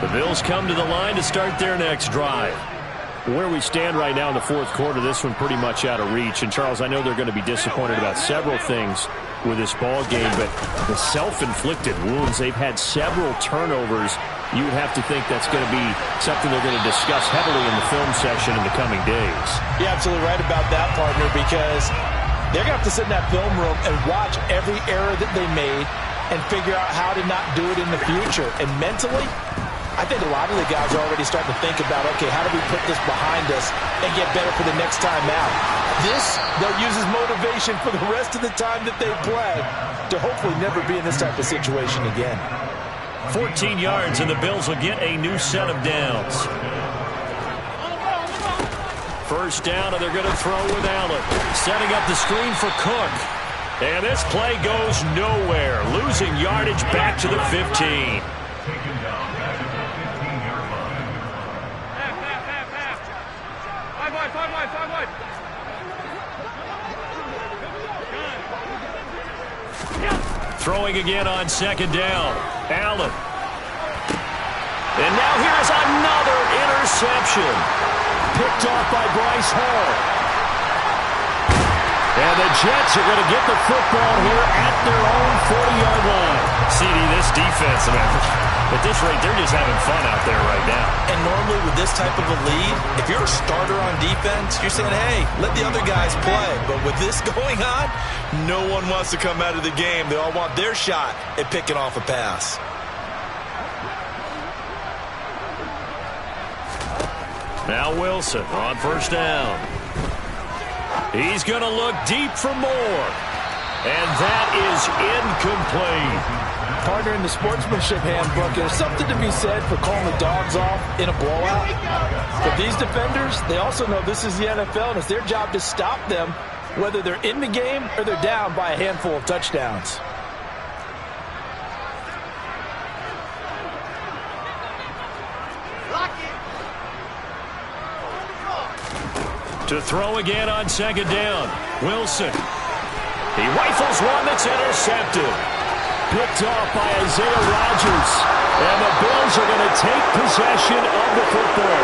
The Bills come to the line to start their next drive. Where we stand right now in the fourth quarter, this one pretty much out of reach. And, Charles, I know they're going to be disappointed about several things with this ball game, but the self-inflicted wounds, they've had several turnovers. You would have to think that's going to be something they're going to discuss heavily in the film session in the coming days. You're absolutely right about that, partner, because they're going to have to sit in that film room and watch every error that they made and figure out how to not do it in the future. And mentally, I think a lot of the guys are already starting to think about, okay, how do we put this behind us and get better for the next time out? This, they'll use as motivation for the rest of the time that they play to hopefully never be in this type of situation again. 14 yards, and the Bills will get a new set of downs. First down, and they're going to throw with Allen. Setting up the screen for Cook. And this play goes nowhere. Losing yardage back to the 15. Throwing again on second down. Allen. And now here's another interception. Picked off by Bryce Hall. And the Jets are going to get the football here at their own 40-yard line. CD, this defense, at this rate, they're just having fun out there right now. And normally with this type of a lead, if you're a starter on defense, you're saying, hey, let the other guys play. But with this going on, no one wants to come out of the game. They all want their shot at picking off a pass. Now Wilson on first down. He's going to look deep for more. And that is incomplete. Partner, in the sportsmanship handbook, there's something to be said for calling the dogs off in a blowout. But these defenders, they also know this is the NFL, and it's their job to stop them, whether they're in the game or they're down by a handful of touchdowns. To throw again on second down. Wilson. He rifles one that's intercepted. Picked off by Isaiah Rodgers. And the Bills are going to take possession of the football.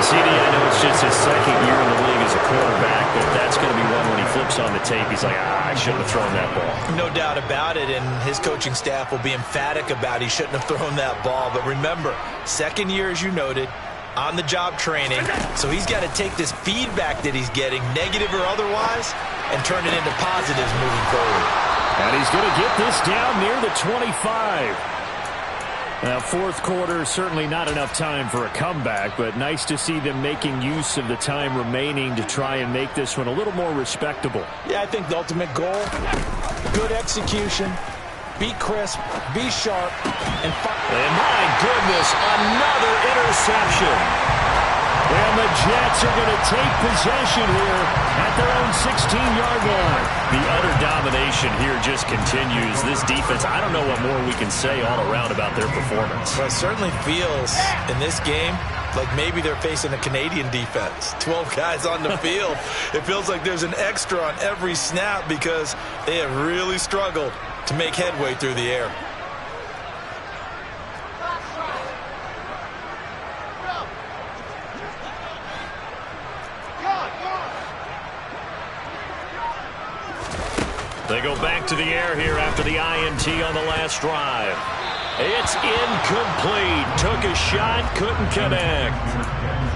CD, I know it's just his second year in the league as a quarterback, but that's going to be one when he flips on the tape. He's like, I shouldn't have thrown that ball. No doubt about it, and his coaching staff will be emphatic about he shouldn't have thrown that ball. But remember, second year, as you noted, on-the-job training, so he's got to take this feedback that he's getting, negative or otherwise, and turn it into positives moving forward. And he's going to get this down near the 25. Now, fourth quarter, certainly not enough time for a comeback, but nice to see them making use of the time remaining to try and make this one a little more respectable. Yeah, I think the ultimate goal, good execution, be crisp, be sharp, and my goodness, another interception. And the Jets are going to take possession here at their own 16-yard line. The utter domination here just continues. This defense, I don't know what more we can say all around about their performance. Well, it certainly feels in this game like maybe they're facing a Canadian defense. 12 guys on the field. It feels like there's an extra on every snap because they have really struggled to make headway through the air. They go back to the air here after the INT on the last drive. It's incomplete. Took a shot, couldn't connect.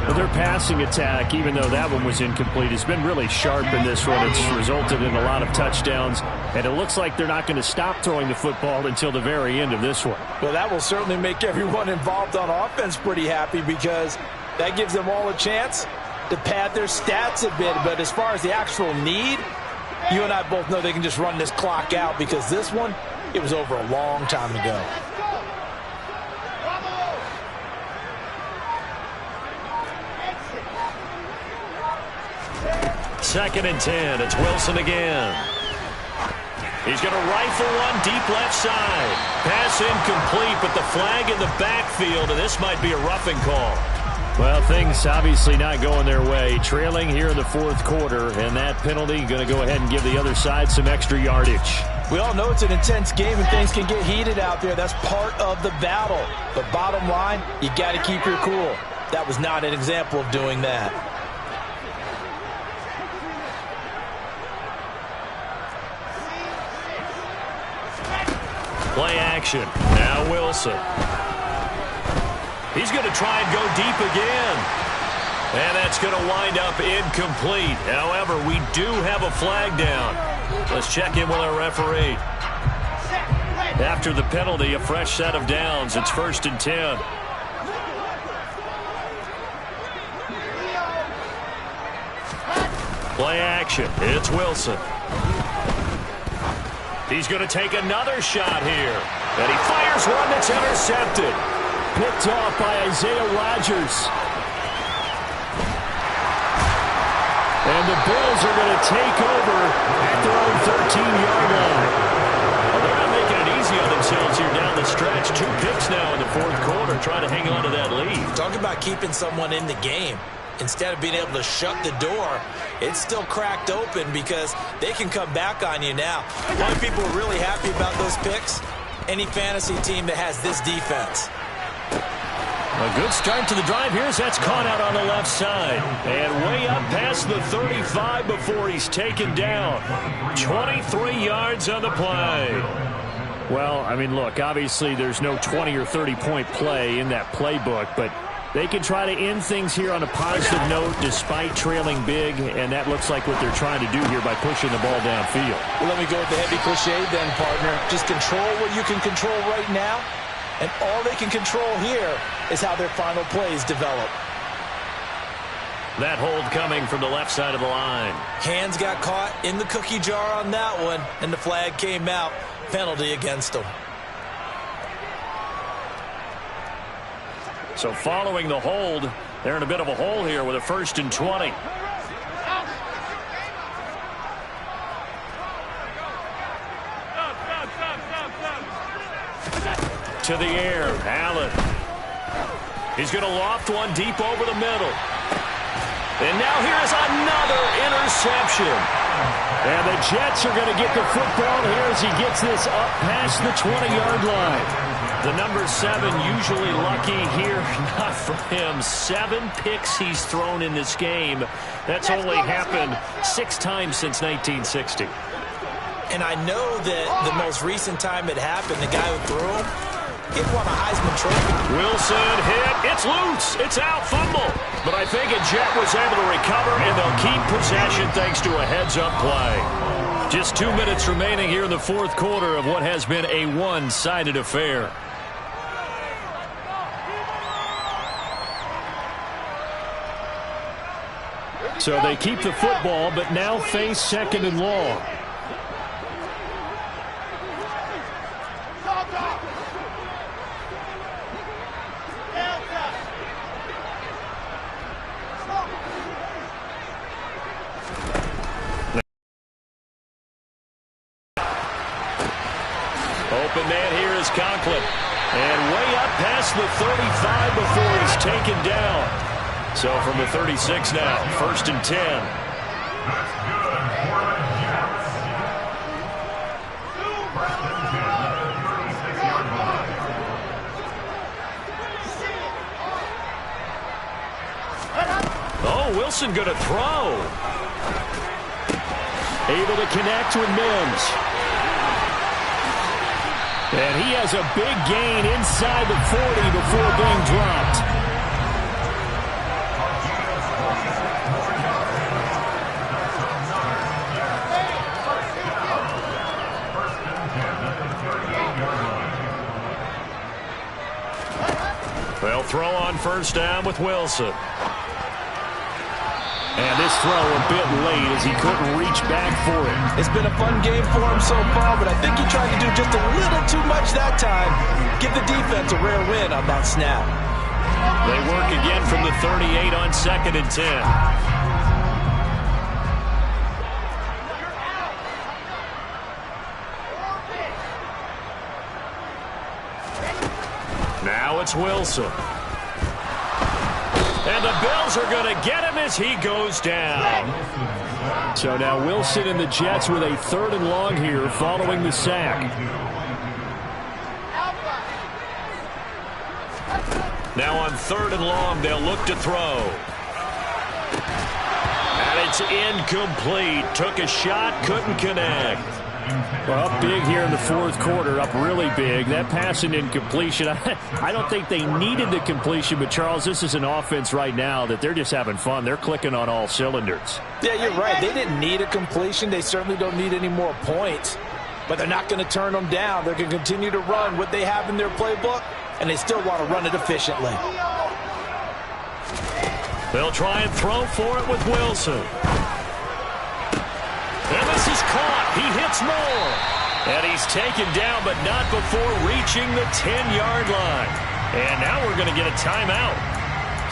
Well, their passing attack, even though that one was incomplete, has been really sharp in this one. It's resulted in a lot of touchdowns, and it looks like they're not going to stop throwing the football until the very end of this one. Well, that will certainly make everyone involved on offense pretty happy because that gives them all a chance to pad their stats a bit. But as far as the actual need, you and I both know they can just run this clock out because this one, it was over a long time ago. Second and 10. It's Wilson again. He's going to rifle one deep left side. Pass incomplete, but the flag in the backfield, and this might be a roughing call. Well, things obviously not going their way. Trailing here in the fourth quarter, and that penalty going to go ahead and give the other side some extra yardage. We all know it's an intense game and things can get heated out there. That's part of the battle. But bottom line, you got to keep your cool. That was not an example of doing that. Play action. Now Wilson. He's going to try and go deep again. And that's going to wind up incomplete. However, we do have a flag down. Let's check in with our referee. After the penalty, a fresh set of downs. It's 1st and 10. Play action. It's Wilson. He's going to take another shot here. And he fires one that's intercepted. Picked off by Isaiah Rodgers. And the Bills are going to take over at their own 13-yard line. Well, they're not making it easy on themselves here down the stretch. 2 picks now in the 4th quarter, trying to hang on to that lead. Talk about keeping someone in the game. Instead of being able to shut the door, it's still cracked open because they can come back on you now. A lot of people are really happy about those picks. Any fantasy team that has this defense. A good start to the drive here as that's caught out on the left side. And way up past the 35 before he's taken down. 23 yards on the play. Well, I mean, look, obviously there's no 20 or 30-point play in that playbook, but they can try to end things here on a positive note despite trailing big, and that looks like what they're trying to do here by pushing the ball downfield. Well, let me go with the heavy cliche then, partner. Just control what you can control right now. And all they can control here is how their final plays develop. That hold coming from the left side of the line. Hands got caught in the cookie jar on that one, and the flag came out. Penalty against them. So following the hold, they're in a bit of a hole here with a 1st and 20. To the air, Allen. He's going to loft one deep over the middle. And now here's another interception. And the Jets are going to get the football here as he gets this up past the 20-yard line. The number 7 usually lucky here. Not for him. 7 picks he's thrown in this game. That's only happened 6 times since 1960. And I know that the most recent time it happened, the guy who threw him, he won a Heisman Trophy. Wilson hit. It's loose. It's out. Fumble. But I think a Jet was able to recover, and they'll keep possession thanks to a heads-up play. Just 2 minutes remaining here in the 4th quarter of what has been a one-sided affair. So they keep the football, but now face 2nd and long. Open man here is Conklin. And way up past the 35 before he's taken down. So from the 36 now, 1st and 10. Oh, Wilson going to throw. Able to connect with Mims. And he has a big gain inside the 40 before being dropped. They'll throw on 1st down with Wilson. And this throw a bit late as he couldn't reach back for it. It's been a fun game for him so far, but I think he tried to do just a little too much that time. Give the defense a rare win on that snap. They work again from the 38 on 2nd and 10. Now it's Wilson. And And the Bills are going to get him as he goes down. So now Wilson and the Jets with a 3rd and long here following the sack. Now on 3rd and long, they'll look to throw. And it's incomplete. Took a shot, couldn't connect. Well, up big here in the 4th quarter, up really big. That pass and incompletion, I don't think they needed the completion, but Charles, this is an offense right now that they're just having fun. They're clicking on all cylinders. Yeah, you're right. They didn't need a completion. They certainly don't need any more points, but they're not going to turn them down. They're going to continue to run what they have in their playbook, and they still want to run it efficiently. They'll try and throw for it with Wilson. And this is caught. He hits Moore. And he's taken down, but not before reaching the 10-yard line. And now we're going to get a timeout.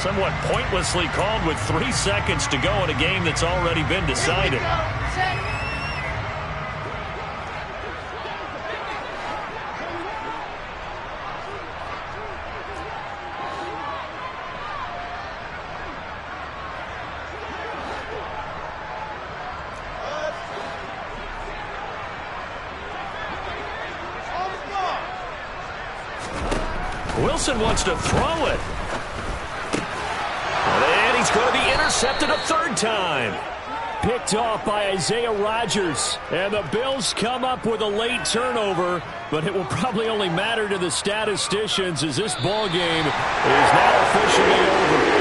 Somewhat pointlessly called with 3 seconds to go in a game that's already been decided. Wilson wants to throw it. And he's going to be intercepted a 3rd time. Picked off by Isaiah Rodgers. And the Bills come up with a late turnover, but it will probably only matter to the statisticians as this ball game is now officially over.